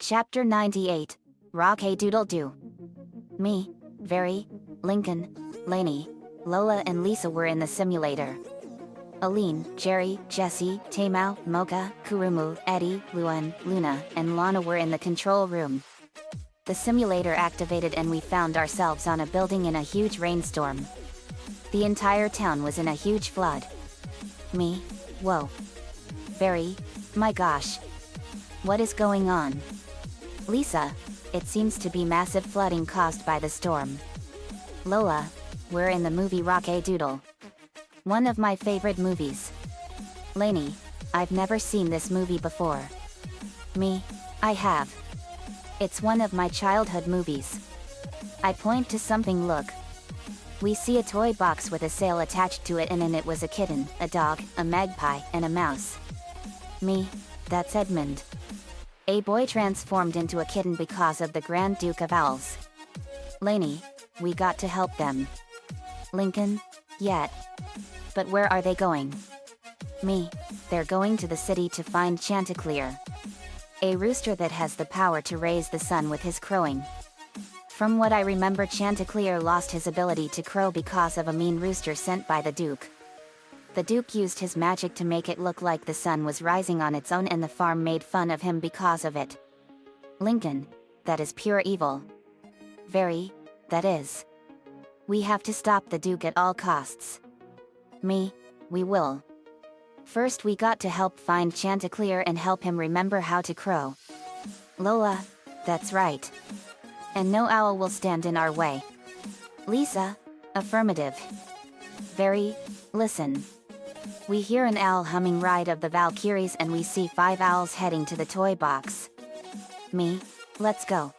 Chapter 98. Rock a Doodle Doo. Me, Very, Lincoln, Lainey, Lola and Lisa were in the simulator. Aline, Jerry, Jesse, Tamao, Mocha, Kurumu, Eddie, Luan, Luna, and Lana were in the control room. The simulator activated and we found ourselves on a building in a huge rainstorm. The entire town was in a huge flood. Me, whoa. Very, my gosh. What is going on? Lisa, it seems to be massive flooding caused by the storm. Lola, we're in the movie Rock a Doodle. One of my favorite movies. Lainey, I've never seen this movie before. Me, I have. It's one of my childhood movies. I point to something, look. We see a toy box with a sail attached to it and in it was a kitten, a dog, a magpie, and a mouse. Me, that's Edmund. A boy transformed into a kitten because of the Grand Duke of Owls. Lainey, we got to help them. Lincoln, yet. But where are they going? Me, they're going to the city to find Chanticleer. A rooster that has the power to raise the sun with his crowing. From what I remember, Chanticleer lost his ability to crow because of a mean rooster sent by the Duke. The Duke used his magic to make it look like the sun was rising on its own and the farm made fun of him because of it. Lincoln, that is pure evil. Very, that is. We have to stop the Duke at all costs. Me, we will. First we got to help find Chanticleer and help him remember how to crow. Lola, that's right. And no owl will stand in our way. Lisa, affirmative. Very, listen. We hear an owl humming Ride of the Valkyries and we see 5 owls heading to the toy box. Me, let's go.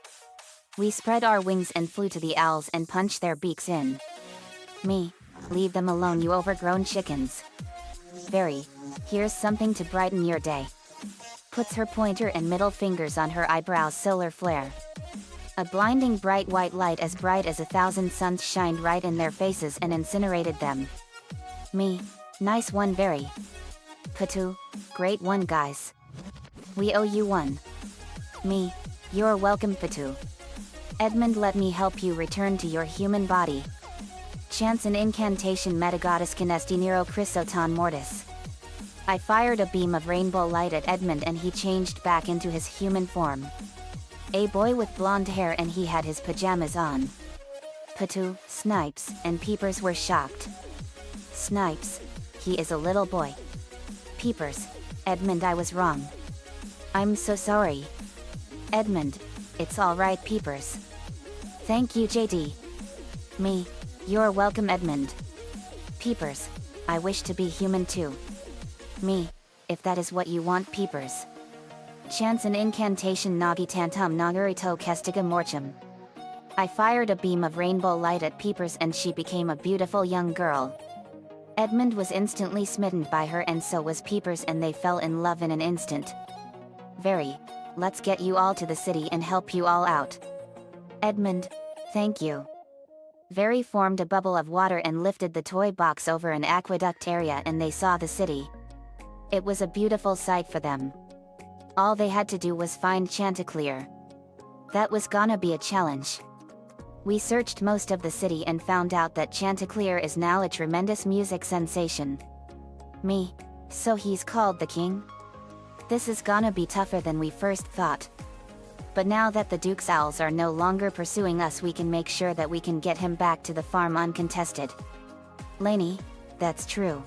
We spread our wings and flew to the owls and punched their beaks in. Me, leave them alone, you overgrown chickens. Very, here's something to brighten your day. Puts her pointer and middle fingers on her eyebrows, solar flare. A blinding bright white light as bright as 1,000 suns shined right in their faces and incinerated them. Me, nice one, Very. Patu, great one, guys. We owe you one. Me, you're welcome, Patu. Edmund, let me help you return to your human body. Chance an incantation Metagoddess Canesti Nero Chrysoton Mortis. I fired a beam of rainbow light at Edmund and he changed back into his human form. A boy with blonde hair and he had his pajamas on. Patu, Snipes, and Peepers were shocked. Snipes, he is a little boy. Peepers, Edmund, I was wrong. I'm so sorry. Edmund, it's alright, Peepers. Thank you, JD. Me, you're welcome, Edmund. Peepers, I wish to be human too. Me, if that is what you want, Peepers. Chance an incantation Nagi Tantum Nagarito Kestiga Morchum. I fired a beam of rainbow light at Peepers and she became a beautiful young girl. Edmund was instantly smitten by her and so was Peepers and they fell in love in an instant. Very, let's get you all to the city and help you all out. Edmund, thank you. Very formed a bubble of water and lifted the toy box over an aqueduct area and they saw the city. It was a beautiful sight for them. All they had to do was find Chanticleer. That was gonna be a challenge. We searched most of the city and found out that Chanticleer is now a tremendous music sensation. Me, so he's called the king? This is gonna be tougher than we first thought. But now that the Duke's owls are no longer pursuing us, we can make sure that we can get him back to the farm uncontested. Lainey, that's true.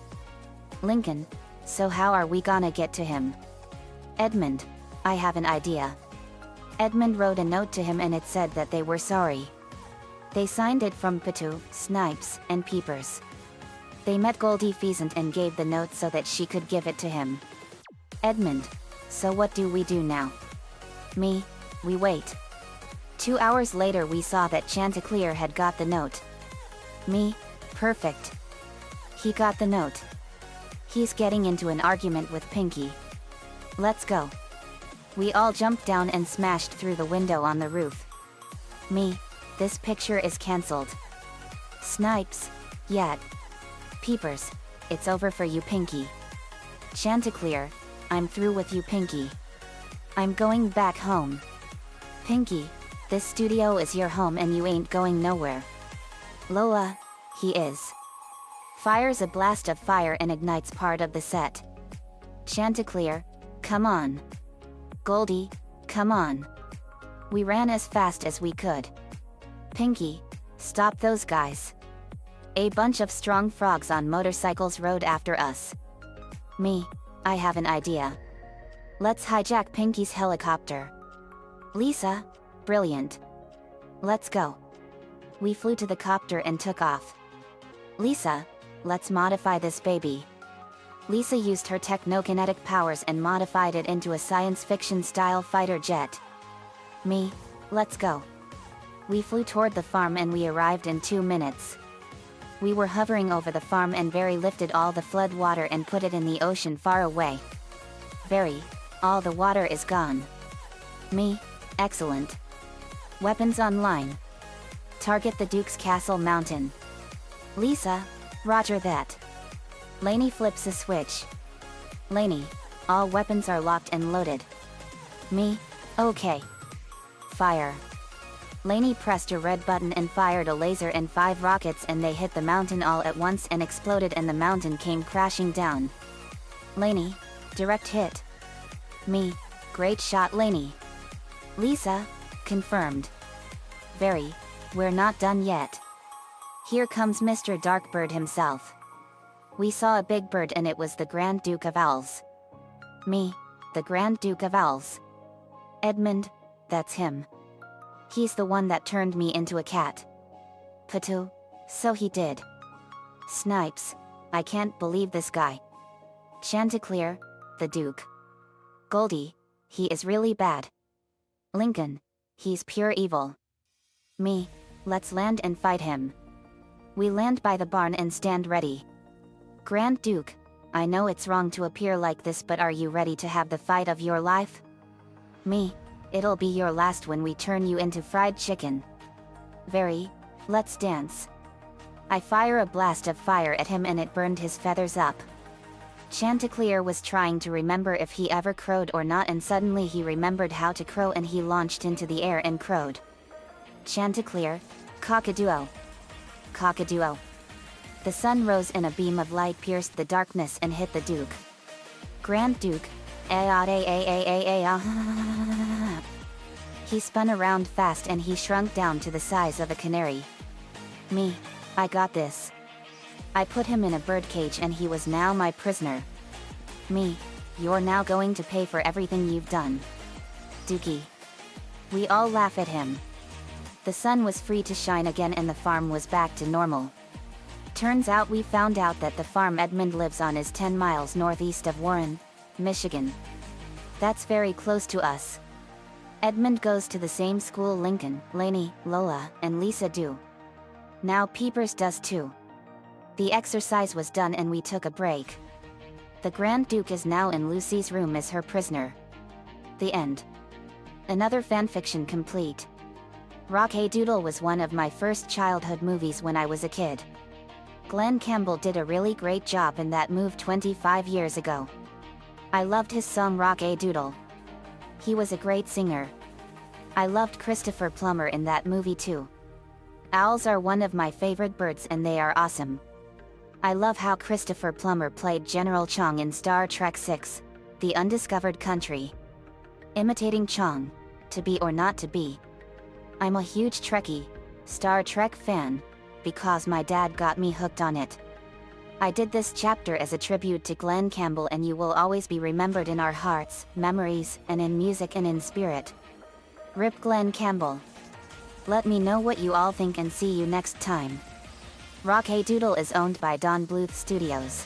Lincoln, so how are we gonna get to him? Edmund, I have an idea. Edmund wrote a note to him and it said that they were sorry. They signed it from Patu, Snipes, and Peepers. They met Goldie Pheasant and gave the note so that she could give it to him. Edmund, so what do we do now? Me, we wait. 2 hours later we saw that Chanticleer had got the note. Me, perfect. He got the note. He's getting into an argument with Pinky. Let's go. We all jumped down and smashed through the window on the roof. Me, this picture is cancelled. Snipes, yet. Peepers, it's over for you, Pinky. Chanticleer, I'm through with you, Pinky. I'm going back home. Pinky, this studio is your home and you ain't going nowhere. Lola, he is. Fires a blast of fire and ignites part of the set. Chanticleer, come on. Goldie, come on. We ran as fast as we could. Pinky, stop those guys. A bunch of strong frogs on motorcycles rode after us. Me, I have an idea. Let's hijack Pinky's helicopter. Lisa, brilliant. Let's go. We flew to the copter and took off. Lisa, let's modify this baby. Lisa used her technokinetic powers and modified it into a science fiction style fighter jet. Me, let's go. We flew toward the farm and we arrived in 2 minutes. We were hovering over the farm and Very lifted all the flood water and put it in the ocean far away. Very, all the water is gone. Me, excellent. Weapons online. Target the Duke's Castle Mountain. Lisa, roger that. Lainey flips a switch. Lainey, all weapons are locked and loaded. Me, okay. Fire. Lainey pressed a red button and fired a laser and 5 rockets and they hit the mountain all at once and exploded and the mountain came crashing down. Lainey, direct hit. Me, great shot Lainey. Lisa, confirmed. Very, we're not done yet. Here comes Mr. Darkbird himself. We saw a big bird and it was the Grand Duke of Owls. Me, the Grand Duke of Owls. Edmund, that's him. He's the one that turned me into a cat. Patu, so he did. Snipes, I can't believe this guy. Chanticleer, the Duke. Goldie, he is really bad. Lincoln, he's pure evil. Me, let's land and fight him. We land by the barn and stand ready. Grand Duke, I know it's wrong to appear like this, but are you ready to have the fight of your life? Me, it'll be your last when we turn you into fried chicken. Very, let's dance. I fire a blast of fire at him and it burned his feathers up. Chanticleer was trying to remember if he ever crowed or not, and suddenly he remembered how to crow and he launched into the air and crowed. Chanticleer, cock-a-doodle. Cock-a-doodle. The sun rose and a beam of light pierced the darkness and hit the Duke. Grand Duke, he spun around fast and he shrunk down to the size of a canary. Me, I got this. I put him in a birdcage and he was now my prisoner. Me, you're now going to pay for everything you've done. Dookie. We all laugh at him. The sun was free to shine again and the farm was back to normal. Turns out we found out that the farm Edmund lives on is 10 miles northeast of Warren, Michigan. That's very close to us. Edmund goes to the same school Lincoln, Lainey, Lola, and Lisa do. Now Peepers does too. The exercise was done and we took a break. The Grand Duke is now in Lucy's room as her prisoner. The end. Another fanfiction complete. Rock-a-Doodle was one of my first childhood movies when I was a kid. Glenn Campbell did a really great job in that move 25 years ago. I loved his song Rock-a-Doodle. He was a great singer. I loved Christopher Plummer in that movie too. Owls are one of my favorite birds and they are awesome. I love how Christopher Plummer played General Chong in Star Trek VI, The Undiscovered Country. Imitating Chong, to be or not to be. I'm a huge Trekkie, Star Trek fan, because my dad got me hooked on it. I did this chapter as a tribute to Glenn Campbell and you will always be remembered in our hearts, memories, and in music and in spirit. Rip Glenn Campbell. Let me know what you all think and see you next time. Rock-a-Doodle is owned by Don Bluth Studios.